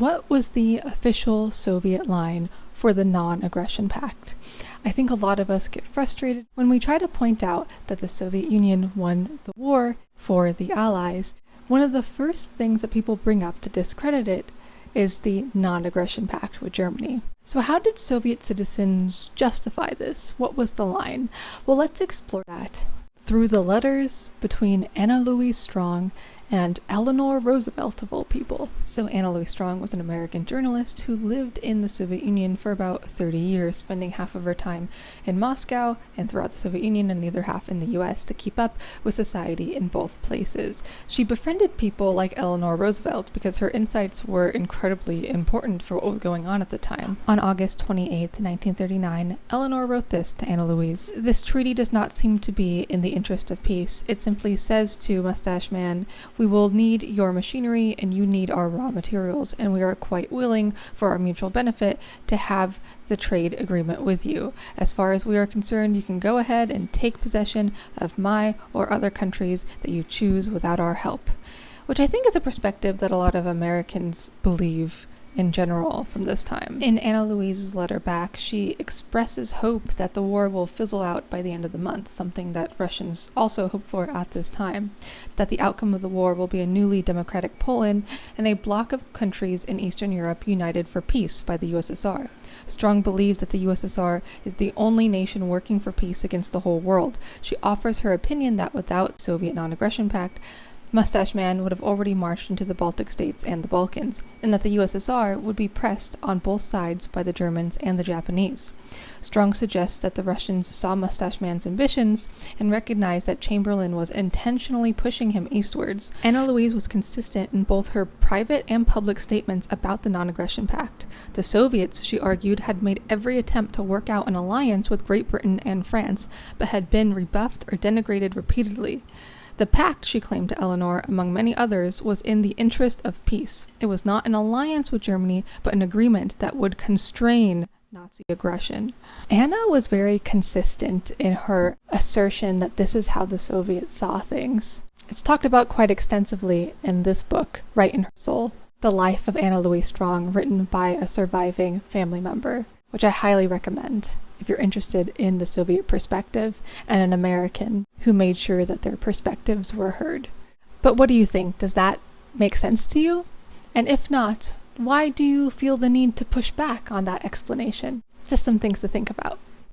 What was the official Soviet line for the Non-Aggression-Pact? I think a lot of us get frustrated when we try to point out that the Soviet Union won the war for the Allies. One of the first things that people bring up to discredit it is the Non-Aggression-Pact with Germany. So how did Soviet citizens justify this? What was the line? Well, let's explore that through the letters between Louise Strong and Eleanor Roosevelt, of all people. So Louise Strong was an American journalist who lived in the Soviet Union for about 30 years, spending half of her time in Moscow and throughout the Soviet Union and the other half in the US to keep up with society in both places. She befriended people like Eleanor Roosevelt because her insights were incredibly important for what was going on at the time. On August 28, 1939, Eleanor wrote this to Louise. "This treaty does not seem to be in the interest of peace. It simply says to Mustache Man, we will need your machinery and you need our raw materials, and we are quite willing, for our mutual benefit, to have the trade agreement with you. As far as we are concerned, you can go ahead and take possession of my or other countries that you choose without our help." Which I think is a perspective that a lot of Americans believe in general from this time. In Louise's letter back, she expresses hope that the war will fizzle out by the end of the month, something that Russians also hope for at this time, that the outcome of the war will be a newly democratic Poland and a bloc of countries in Eastern Europe united for peace by the USSR. Strong believes that the USSR is the only nation working for peace against the whole world. She offers her opinion that without Soviet Non-Aggression-Pact, Mustache Man would have already marched into the Baltic states and the Balkans, and that the USSR would be pressed on both sides by the Germans and the Japanese. Strong suggests that the Russians saw Mustache Man's ambitions and recognized that Chamberlain was intentionally pushing him eastwards. Louise was consistent in both her private and public statements about the Non-Aggression-Pact. The Soviets, she argued, had made every attempt to work out an alliance with Great Britain and France, but had been rebuffed or denigrated repeatedly. The pact, she claimed to Eleanor, among many others, was in the interest of peace. It was not an alliance with Germany, but an agreement that would constrain Nazi aggression. Anna was very consistent in her assertion that this is how the Soviets saw things. It's talked about quite extensively in this book, Right in Her Soul, The Life of Louise Strong, written by a surviving family member, which I highly recommend if you're interested in the Soviet perspective and an American who made sure that their perspectives were heard. But what do you think? Does that make sense to you? And if not, why do you feel the need to push back on that explanation? Just some things to think about.